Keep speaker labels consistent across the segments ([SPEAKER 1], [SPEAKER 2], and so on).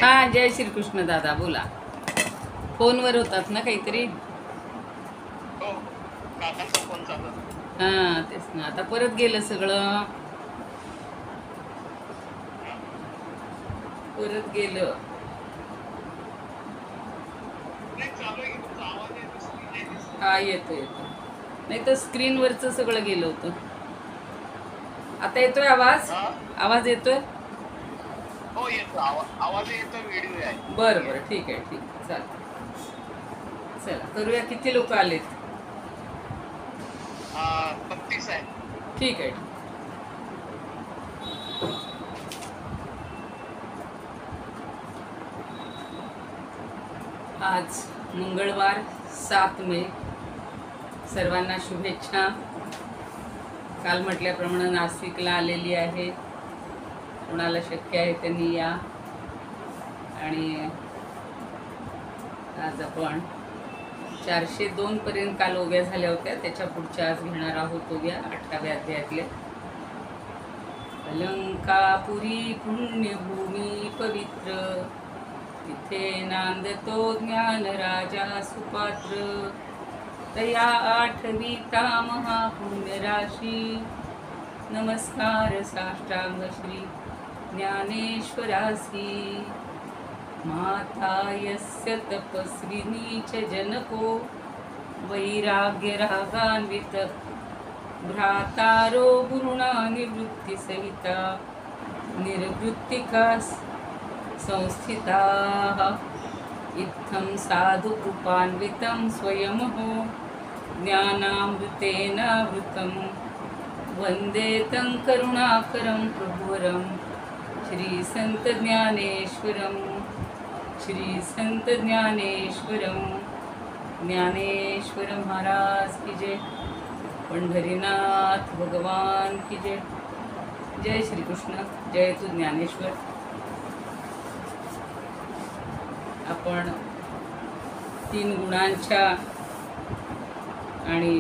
[SPEAKER 1] हा, जय श्रीकृष्ण दादा, बोला. फोनवर होतात ना काहीतरी.
[SPEAKER 2] हो, काकांचा फोन चालू होता.
[SPEAKER 1] हा, तेच ना. आता परत गेलं सगळं,
[SPEAKER 2] हा,
[SPEAKER 1] परत गेलं.
[SPEAKER 2] नाही चालू आहे की तुमचा आवाज येतो, स्क्रीन आहे दिसते.
[SPEAKER 1] हा, येतो येतो. नाही तर स्क्रीनवरचं सगळं गेलं होतं. आता येतोय आवाज?
[SPEAKER 2] हा,
[SPEAKER 1] आवाज येतोय?
[SPEAKER 2] हो येतो आवाज येतो, व्हिडिओ आहे.
[SPEAKER 1] बरं बरं, ठीक आहे, ठीक आहे, चालेल. चला करूया. किती लोक आलेत?
[SPEAKER 2] 35 आहे.
[SPEAKER 1] ठीक आहे. आज मंगळवार 7 मे. सर्वांना शुभेच्छा. काल म्हटल्याप्रमाणे नाशिकला आलेली आहे. कोणाला शक्य आहे त्यांनी या. आणि आज आपण 402 पर्यंत काल ओव्या झाल्या होत्या, त्याच्या पुढच्या आज घेणार आहोत ओव्या 8व्या अध्यायातल्या. अलंकापुरी पुण्यभूमी पवित्र, तिथे नांदतो ज्ञान राजा सुपात्र. तया आठविता महापुण्यराशी, नमस्कार साष्टांग श्री ज्ञानेश्वरासी. माता यस्य तपस्विनी च जनको, वैराग्य रागान्वित भ्रातारो गुरुणा निवृत्ति सहिता, निर्वृत्तिका संस्थिताः. इत्थं साधु कृपान्वितं स्वयमहो, ज्ञानामृतेनावृतं वन्दे तं करुणाकरं प्रभुवरं. श्री संत ज्ञानेश्वरं, श्री संत ज्ञानेश्वरं. ज्ञानेश्वर महाराज की जय. पंढरीनाथ भगवान की जय. जय श्रीकृष्ण. जय तू ज्ञानेश्वर. आपण 3 गुणांच्या आणि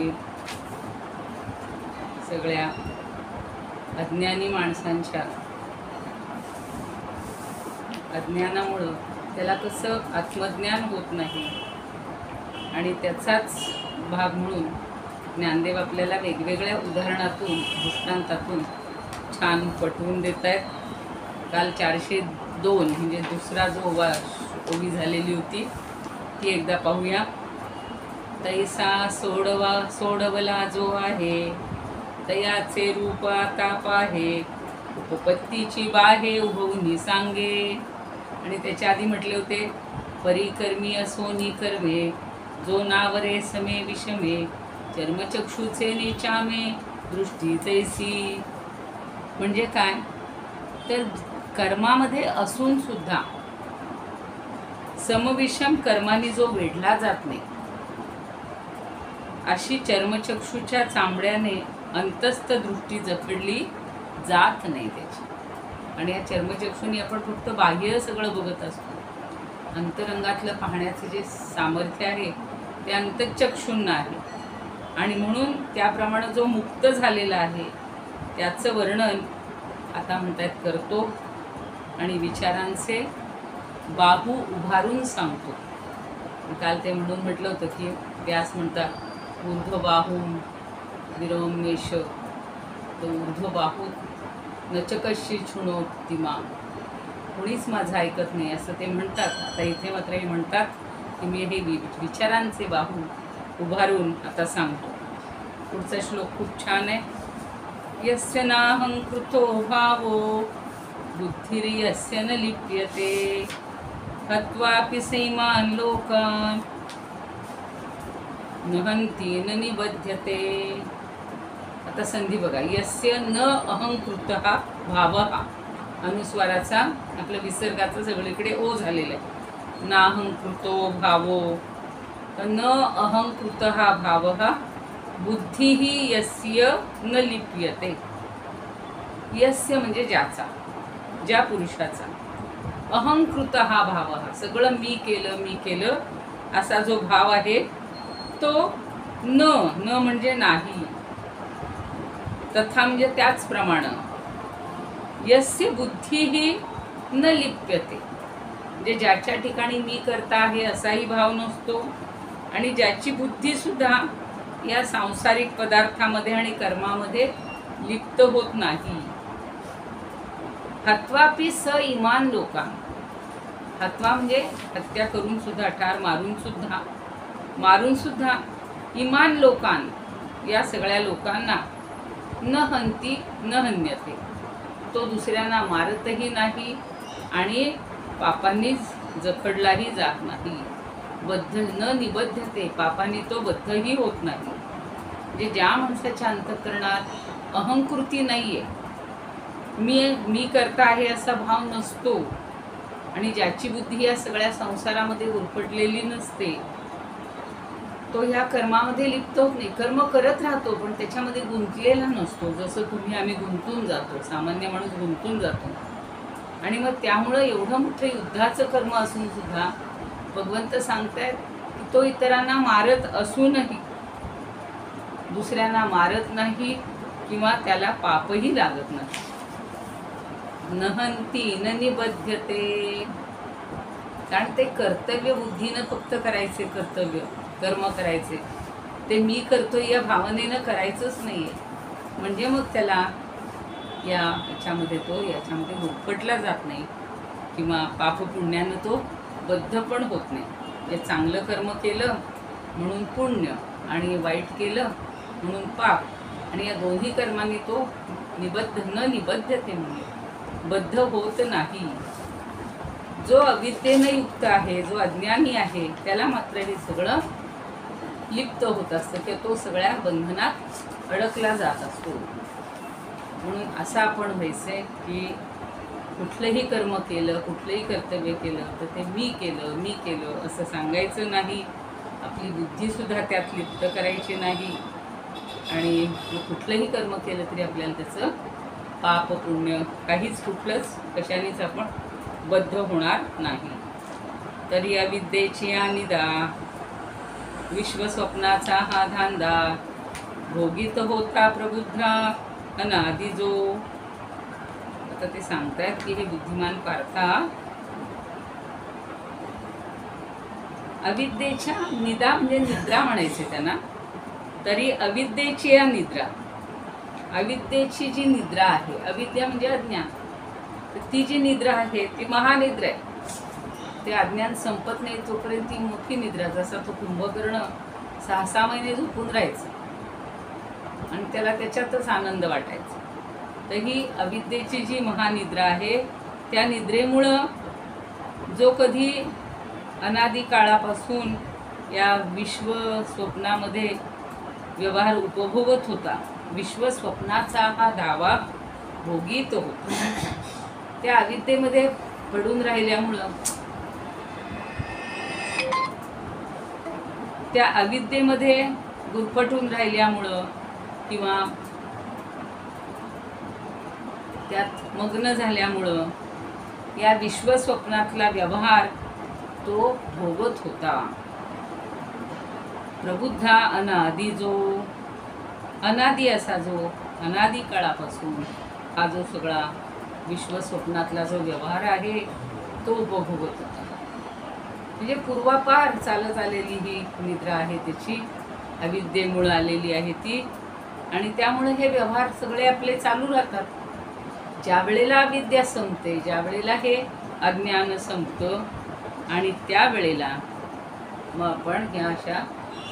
[SPEAKER 1] सगळ्या अज्ञानी माणसांच्या अज्ञानामुळं त्याला कसं आत्मज्ञान होत नाही, आणि त्याचाच भाग म्हणून ज्ञानदेव आपल्याला वेगवेगळ्या उदाहरणातून, दृष्टांतातून छान पटवून देत आहेत. काल 402 म्हणजे दुसरा जो ओवी झालेली होती ती एकदा पाहूया. तैसा सोडवला जो आहे, तयाचे रूप आता पाहे, उपपत्तीची बाहे उभवून सांगे. आणि त्याच्या आधी म्हटले होते, परिकर्मी असोनी कर्मे, जो नावरे समे विषमे, चर्मचक्षुचे निचामे, दृष्टी जैसी. म्हणजे काय तर कर्मामध्ये असून सुद्धा समविषम कर्माने जो वेढला जात नाही, अशी चर्मचक्षुच्या चांबड्याने अंतस्थ दृष्टी जखडली जात नाही त्याची. आणि या चर्मचक्षुनी आपण फक्त बाह्य सगळं बघत असतो. अंतरंगातलं पाहण्याचं जे सामर्थ्य आहे ते अंतःचक्षुंना आहे. आणि म्हणून त्याप्रमाणे जो मुक्त झालेला आहे त्याचं वर्णन आता म्हणतात करतो, आणि विचारांचे बाहू उभारून सांगतो. काल ते म्हणून म्हटलं होतं की व्यास म्हणतात ऊर्ध्वबाहू विरोमेश, तो ऊर्ध्वबाहू नचकशी छुणोत्तिमा, कोणीच माझं ऐकत नाही असं ते म्हणतात. आता इथे मात्र हे म्हणतात की मी हे विचारांचे बाहू उभारून आता सांगतो. पुढचा श्लोक खूप छान आहे. यस्य नाहंकृतो भावो, बुद्धिर्यस्य न लिप्यते, हत्वापि सैमान् लोकान्, न हन्ति न निबध्यते. आता संधी बघा. यस्य न अहंकृतः भावः, अनुस्वाराचा आपल्या विसर्गाचा सगळीकडे ओ झालेला आहे. नाहंकृतो भावो, न अहंकृतः भावः, बुद्धिः यस्य न लिप्यते. यस्य म्हणजे ज्याचा, ज्या पुरुषाचा, अहंकृतः भावः सगळं मी केलं असा जो भाव आहे तो न म्हणजे नाही, तथा म्हणजे त्याचप्रमाणे यस्य बुद्धी ही न लिप्यते, म्हणजे ज्याच्या ठिकाणी मी करता आहे असाही भाव नसतो आणि ज्याची बुद्धी सुद्धा या सांसारिक पदार्थामध्ये आणि कर्मामध्ये लिप्त होत नाही. हत्वापि स इमान लोकां, हत्वा म्हणजे हत्या करून सुद्धा, ठार मारून सुद्धा इमान लोकां, या सगळ्या लोकांना न हंती न हन्यते, तो दुसऱ्यांना मारतही नाही आणि पापांनीच जखडलाही जात नाही. बद्ध न निबद्धते, पापांनी तो बद्धही होत नाही. म्हणजे ज्या माणसाच्या अंतःकरणात अहंकृती नाहीये, मी करता आहे असा भाव नसतो आणि ज्याची बुद्धी या सगळ्या संसारामध्ये उरफटलेली नसते, तो ह्या कर्मामध्ये लिप्त होत नाही. कर्म करत राहतो पण त्याच्यामध्ये गुंतलेला नसतो. जसं आम्ही गुंतून जातो, सामान्य माणूस गुंतून जातो. आणि मग त्यामुळं एवढं मोठं युद्धाचं कर्म असून सुद्धा भगवंत सांगतायत की तो इतरांना मारत असूनही दुसऱ्यांना मारत नाही किंवा त्याला पापही लागत नाही. नहंती न निबध्यते, कारण ते कर्तव्य बुद्धीनं फक्त करायचे, कर्म करायचे, ते मी करतोय या भावनेनं करायचंच नाहीये. म्हणजे मग त्याला याच्यामध्ये याच्यामध्ये गुरफटला जात नाही किंवा पापपुण्यानं तो बद्ध पण होत नाही. जे चांगलं कर्म केलं म्हणून पुण्य आणि वाईट केलं म्हणून पाप, आणि या दोन्ही कर्मांनी तो निबद्धते म्हणजे बद्ध होत नाही. जो अविद्येने युक्त आहे, जो अज्ञानी आहे, त्याला मात्र हे सगळं लिप्त होत असतं किंवा तो सगळ्या बंधनात अडकला जात असतो. म्हणून असं आपण व्हायचंय की कुठलंही कर्म केलं, कुठलंही कर्तव्य केलं तर ते मी केलं असं सांगायचं नाही. आपली बुद्धीसुद्धा त्यात लिप्त करायची नाही. आणि कुठलंही कर्म केलं तरी आपल्याला त्याचं पाप पुण्य काहीच कुठलंच कशानेच आपण बद्ध होणार नाही. तर या विद्येची निदा, विश्वस्वप्नाचा हा धांदा, भोगीत होता प्रबुद्धा अनादि जो. आता ते सांगतायत की हे बुद्धिमान पार्था, अविद्येच्या निदा म्हणजे निद्रा म्हणायचे त्यांना. तरी अविद्येची या निद्रा, अविद्येची जी निद्रा आहे, अविद्या म्हणजे अज्ञान, ती जी निद्रा आहे ती महानिद्रा आहे. ते अज्ञान संपत नाही तोपर्यंत ती मोठी निद्रा. जसा तो कुंभकर्ण 6 महिने झोपून राहायचं आणि त्याला त्याच्यातच आनंद वाटायचा. तर ही अविद्येची जी महानिद्रा आहे, त्या निद्रेमुळं जो कधी अनादी काळापासून या विश्व स्वप्नामध्ये व्यवहार उपभोगत होता, विश्वस्वप्नाचा हा दावा भोगीत होता, त्या अविद्येमध्ये पडून राहिल्यामुळं, त्या अविद्येमध्ये गुरफटून राहिल्यामुळं किंवा त्यात मग्न झाल्यामुळं या विश्वस्वप्नातला व्यवहार तो भोगत होता. प्रबुद्धा अनादि जो, अनादि असा जो अनादि काळापासून हा जो सगळा विश्वस्वप्नातला जो व्यवहार आहे तो उपभोगत होता. म्हणजे पूर्वापार चालत आलेली ही निद्रा आहे, त्याची अविद्येमुळे आलेली आहे ती. आणि त्यामुळे हे व्यवहार सगळे आपले चालू राहतात. ज्या वेळेला अविद्या संपते, ज्या वेळेला हे अज्ञान संपतं, आणि त्यावेळेला मग आपण ह्या अशा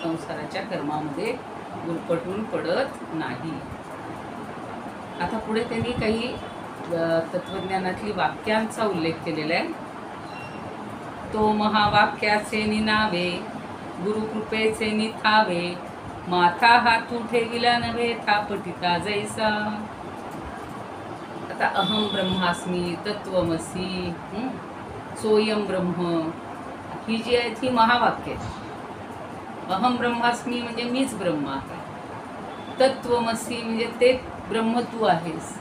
[SPEAKER 1] संसाराच्या कर्मामध्ये गुरफटून पडत नाही. आता पुढे त्यांनी काही तत्वज्ञानातली वाक्यांचा उल्लेख केलेला आहे. तो महावाक्याचे निनावे, गुरुकृपेचे निथावे, माथा हातू ठेविला नव्हे थापटिता जैसा. आता अहम ब्रह्मास्मी, तत्वमसी, सोयम ब्रह्म, ही जी आहेत ही महावाक्य आहेत. अहम ब्रह्मास्मी म्हणजे मीच ब्रह्म आहे. तत्वमसी म्हणजे ते ब्रह्म तू आहेस.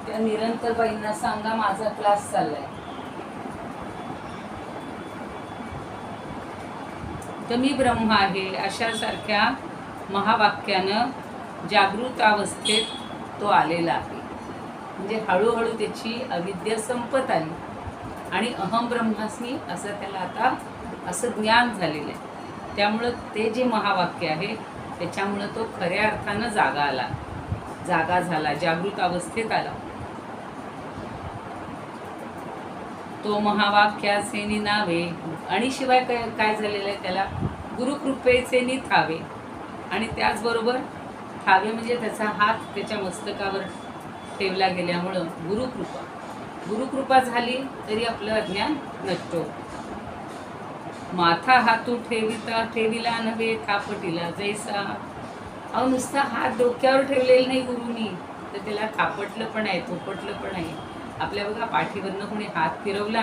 [SPEAKER 1] त्या निरंतर बाईंना सांगा माझा क्लास चाललाय, तर मी ब्रह्म आहे अशा सारख्या महावाक्यानं जागृत अवस्थेत तो आलेला आहे. म्हणजे हळूहळू त्याची अविद्या संपत आली. आणि अहम ब्रह्मास्मी असं त्याला आता असं ज्ञान झालेलं आहे. त्यामुळं ते जे महावाक्य आहे त्याच्यामुळं तो खऱ्या अर्थानं जागा झाला, जागृत अवस्थेत आला. तो महावाक्याचे निनावे. आणि शिवाय काय झालेलं आहे त्याला, गुरुकृपेचे निथावे. आणि त्याचबरोबर ठावे म्हणजे त्याचा हात त्याच्या मस्तकावर ठेवला गेल्यामुळं गुरुकृपा झाली तरी आपलं अज्ञान नष्ट होतं. माथा हातू ठेविला नव्हे थापटीला जैसा. अहो नुसता हात डोक्यावर ठेवलेला नाही गुरुनी, तर त्याला थापटलं पण आहे, थोपटलं पण आहे. आपल्या बघा पाठीवरनं कोणी हात फिरवला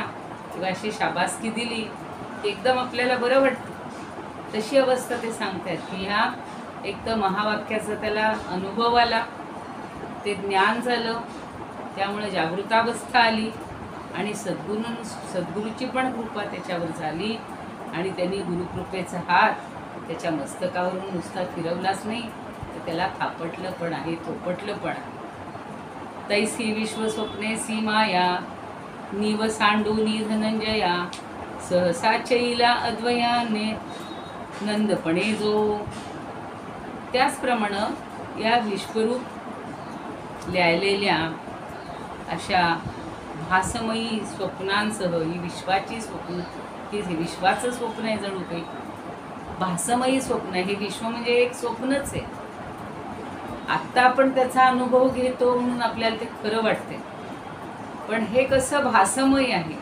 [SPEAKER 1] किंवा अशी शाबासकी दिली एकदम आपल्याला बरं वाटतं. तशी अवस्था ते सांगतात की ह्या एक तर महावाक्याचा त्याला अनुभव आला, ते ज्ञान झालं, त्यामुळे जागृतावस्था आली आणि सद्गुरूची पण कृपा त्याच्यावर झाली. आणि त्यांनी गुरुकृपेचा हात त्याच्या मस्तकावरून नुसता फिरवलाच नाही, तर त्याला थापटलं पण आहे, थोपटलं पण आहे. तैसी विश्वस्वप्ने सी माया निव सांडूनी धनंजया सहसा चैला अद्वयाने नंदपणे जो. त्याचप्रमाणे या विश्वरूप लिहिलेल्या अशा भासमयी स्वप्नांसह ही विश्वाची स्वप्न, ही विश्वाचं स्वप्न आहे जणू काही भासमयी स्वप्न. हे विश्व म्हणजे एक स्वप्नच आहे. आत्ता आपण त्याचा अनुभव घेतो म्हणून आपल्याला ते खरं वाटते, पण हे कसं भासमय आहे.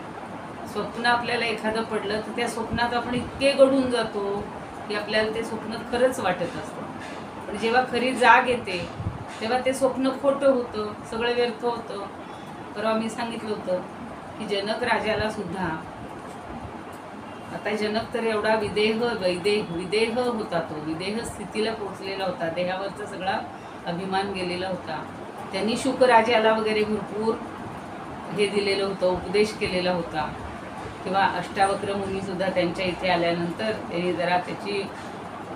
[SPEAKER 1] स्वप्न आपल्याला एखादं पडलं तर त्या स्वप्नात आपण इतके गढून जातो की आपल्याला ते स्वप्न खरंच वाटत असतं. पण जेव्हा खरी जाग येते तेव्हा ते स्वप्न खोटं होतं, सगळं व्यर्थ होतं. परवा मी सांगितलं होतं की जनक राजाला सुद्धा, आता जनक तर एवढा विदेह होता, तो विदेह स्थितीला पोहोचलेला होता, देहावरचा सगळा अभिमान गेलेला होता. त्यांनी शुकराजाला वगैरे भरपूर हे दिलेलं होतं, उपदेश केलेला होता. किंवा अष्टावक्र मुनीसुद्धा त्यांच्या इथे आल्यानंतर त्यांनी जरा त्याची,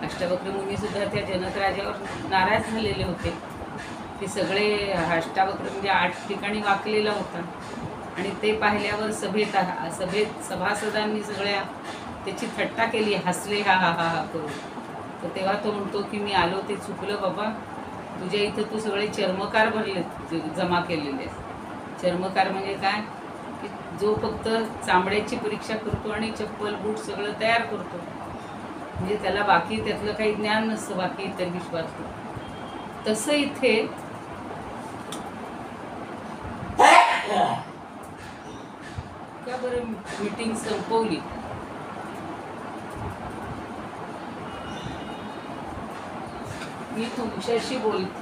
[SPEAKER 1] अष्टावक्र मुनीसुद्धा त्या जनक राजावर नाराज झालेले होते. ते सगळे अष्टावक्र म्हणजे 8 ठिकाणी वाकलेला होता आणि ते पाहिल्यावर सभेत सभासदांनी सगळ्या त्याची थट्टा केली, हसले हा हा हा हा करून. तर तेव्हा तो म्हणतो की मी आलो ते चुकलं बाबा, तुझ्या इथं तू सगळे चर्मकार भरले जमा केलेले. चर्मकार म्हणजे काय की जो फक्त चामड्याची परीक्षा करतो आणि चप्पल बूट सगळं तयार करतो, म्हणजे त्याला बाकी त्यातलं काही ज्ञान नसतं, बाकी इतर विश्वासलं. तसं इथे का बरं मीटिंग संपवली. मी तुमच्याशी बोलते.